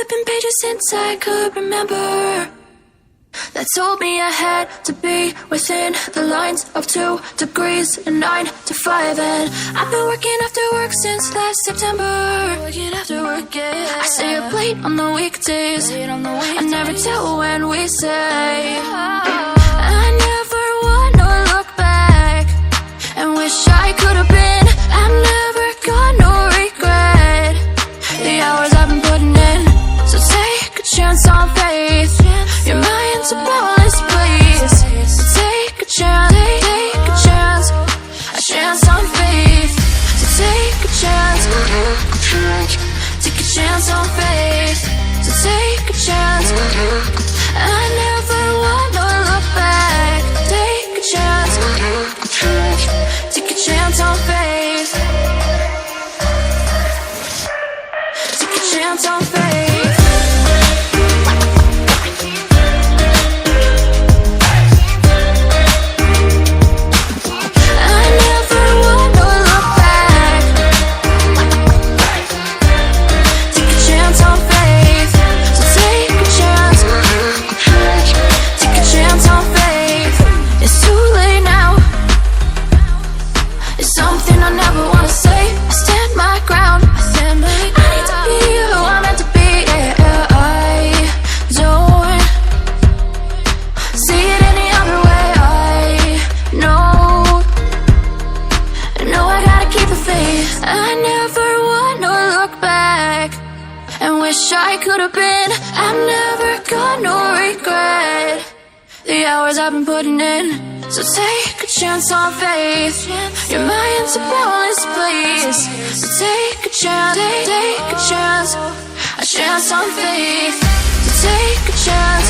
flipping pages since I could remember. That told me I had to be within the lines of 2 degrees and 9 to 5. And I've been working after work since last September. Working after work, yeah. I stay up late on the weekdays. I never tell when we say. I never wanna look back and wish I could have been. I've never got no regret. The hours I've been putting in. So take a chance on faith. Your mind's a boundless place. So take a chance, take a chance. A chance on faith. So take a chance. Take a chance on faith. So take a chance. I never wanna look back. Take a chance. Take a chance on faith. Take a chance on faith. I never wanna look back and wish I could have been. I've never got no regret. The hours I've been putting in. So take a chance on faith. Your mind's a boundless place. So take a chance, take a chance. A chance on faith. So take a chance.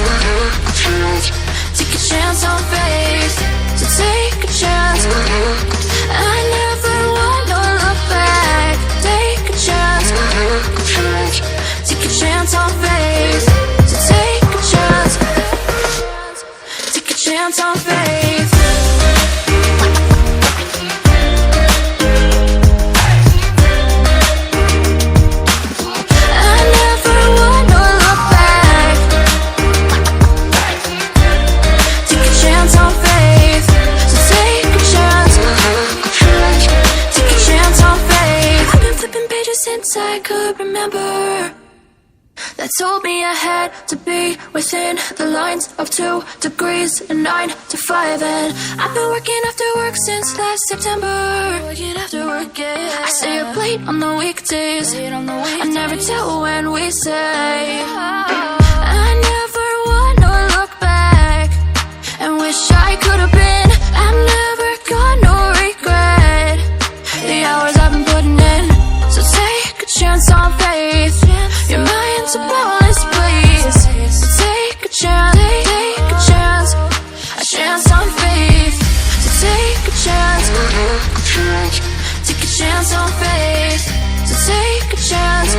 Take a chance on faith. So take a chance. I never wanna look back. Take a chance. Take a chance on faith. So take a chance. Take a chance on faith. I never wanna look back. Take a chance on faith. So take a chance. Take a chance on faith. I've been flipping pages since I could remember. That told me I had to be within the lines of 2 degrees and 9 to 5. And I've been working after work since last September. Working after work, yeah. I stay up late on the weekdays. I never tell when we say. I never wanna look back and wish I could have been. I've never got no regret. The hours I've been putting in. So take a chance on faith. Your mind's a boundless place. So take a chance, take a chance. A chance on faith. So take a chance. Take a chance on faith. So take a chance.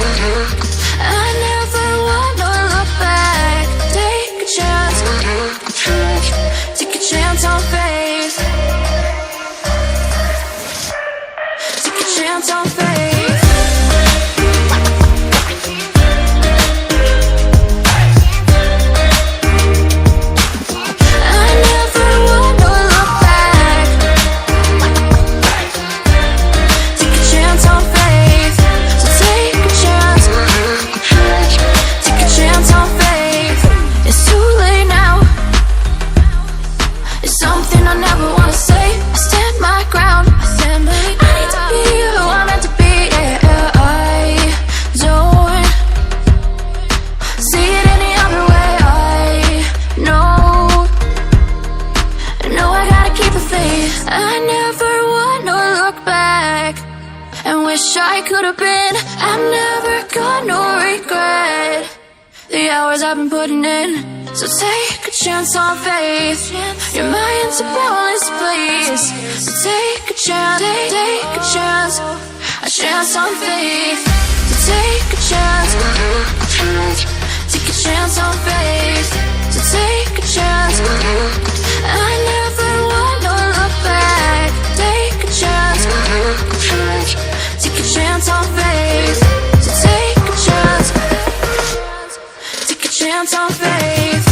I never wanna look back. Take a chance. Take a chance on faith. Take a chance on faith. I never wanna look back and wish I could have been. I've never got no regret. The hours I've been putting in. So take a chance on faith. Your mind's a boundless place. So take a chance, take a chance. A chance on faith. So take a chance. Take a chance on faith. So take a chance. I never wanna look back. Take a chance. Take a chance on faith. So take a chance. on faith.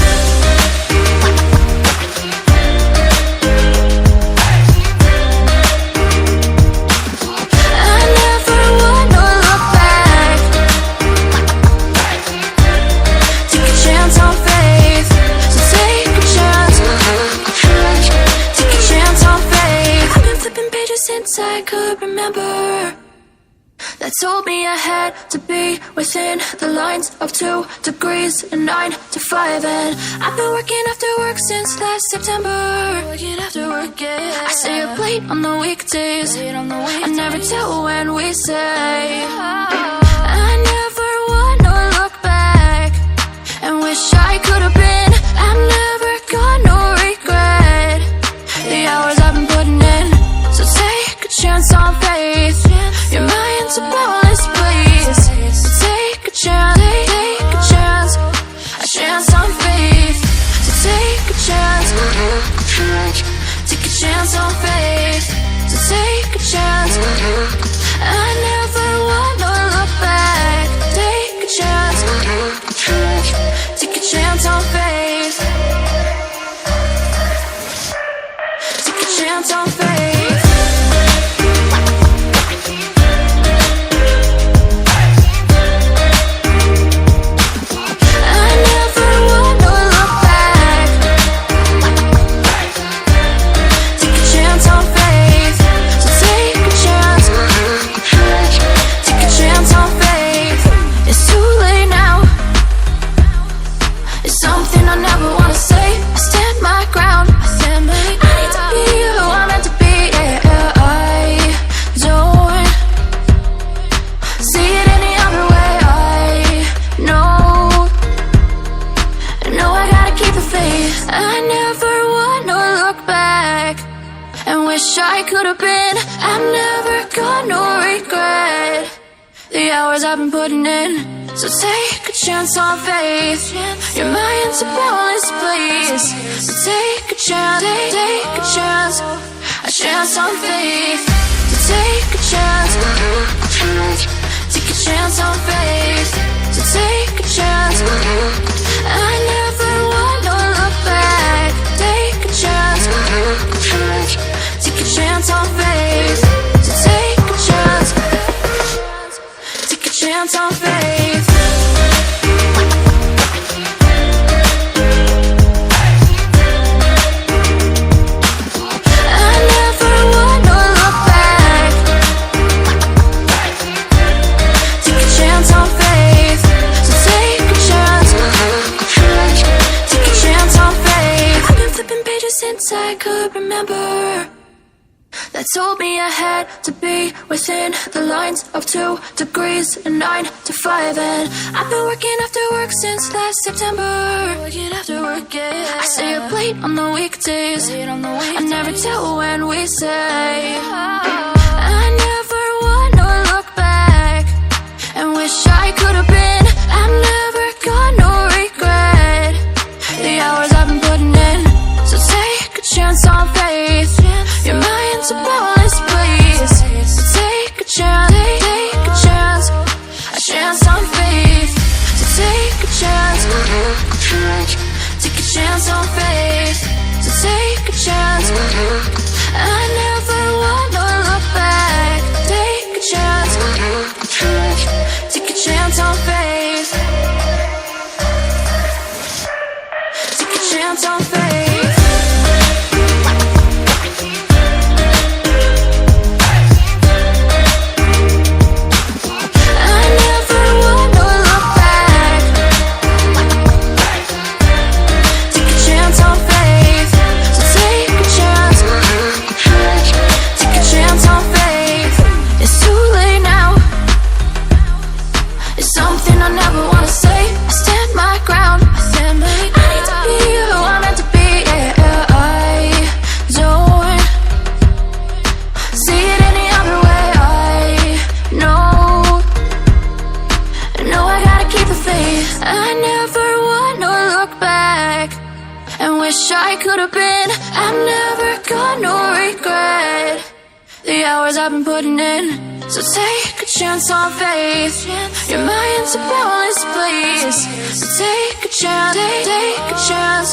I never wanna look back. Take a chance on faith. So take a chance. Take a chance on faith. I've been flipping pages since I could remember. That told me I had to be within the lines of 2 degrees and 9 to 5. And I've been working after work since last September. Working after work, yeah. I stay up late on the weekdays. I never tell when we say. I never wanna look back and wish I could have been. I'm never gonna regret the hours I've been putting in. So take a chance on faith. Your mind's a boundless place. So take a chance, take a chance, a chance on faith. So take a chance, take a chance on faith. So take a chance. I never wanna look back. Take a chance, take a chance on faith. Take a chance on faith. I never wanna look back and wish I could have been. I'm never gonna regret the hours I've been putting in. So take a chance on faith. Your mind's a boundless place. So take a chance, take a chance, a chance on faith. So take a chance, take a chance on faith. So take a chance. I never wanna look back. Take a chance, take a chance on faith. So take a chance, take a chance on faith. I never wanna look back. Take a chance on faith. So take a chance, take a chance on faith. I've been flipping pages since I could remember. That told me I had to be within the lines of 2 degrees and 9 to 5. And I've been working after work since last September. Working after work, yeah. I stay up late on the weekdays. I never tell when we say. I never wanna look back and wish I could have been. I'm never gonna regret the hours I've been putting in. So take a chance on faith. Your mind's a boundless place. So take a chance, take a chance, a chance on faith. So take a chance, take a chance on faith. So take a chance. I never wanna look back. Take a chance, take a chance on faith. Take a chance on faith. I never wanna look back. Take a chance on faith. So take a chance, take a chance on faith. It's too late now. It's something I never wanna say. I stand my ground. I need to be who I'm meant to be. Yeah, I don't see it any other way. I know I gotta keep the faith. I never wanna look back and wish I could have been. I'm never gonna regret the hours I've been putting in. So take a chance on faith. Your mind's a boundless place. So take a chance,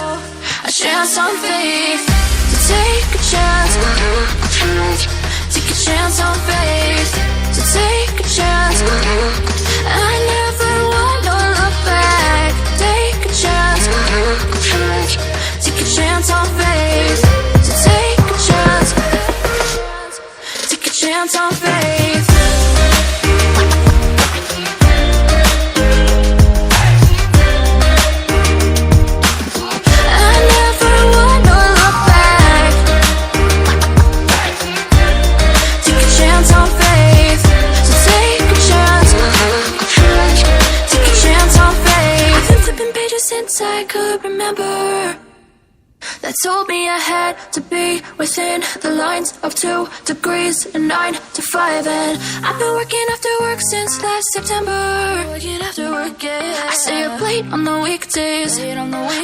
a chance on faith. So take a chance, take a chance on faith. So take a chance. I never want to look back. Take a chance, take a chance on faith. So take a chance, take a chance on faith. I never want to look back. Take a chance on faith. So take a chance, take a chance on faith. I've been flipping pages since I could remember. That told me I had to be within the lines of 2 degrees and 9 to 5. And I've been working after work since last September. Working after work, yeah. I stay up late on the weekdays. I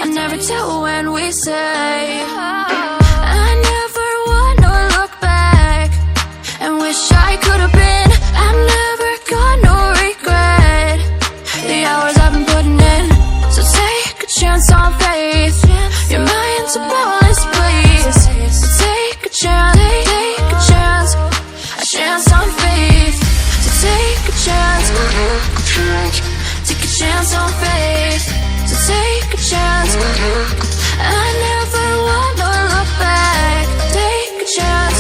never tell when we say. I never want to look back and wish I could have been. I've never got no regret. The hours I've been putting in. So take a chance on faith. Your mind's a boundless place. So take a chance, take a chance on faith. So take a chance, take a chance on faith. So take a chance. I never want to look back. Take a chance,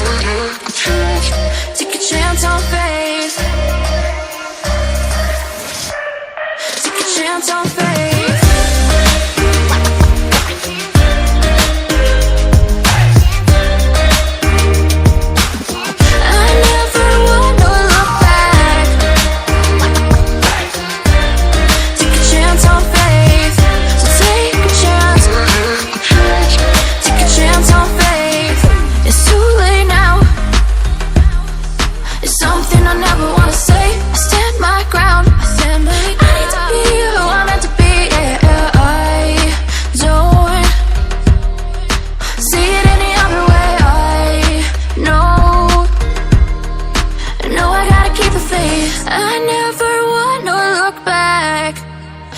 take a chance on faith. Take a chance on faith. I never want to look back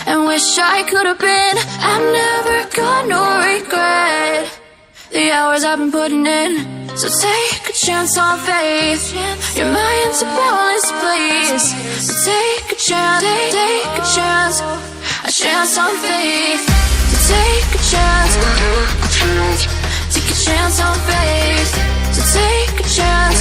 and wish I could have been. I've never got no regret. The hours I've been putting in. So take a chance on faith. Your mind's a boundless place. So take a chance, take a chance on faith. So take a chance, take a chance on faith. So take a chance.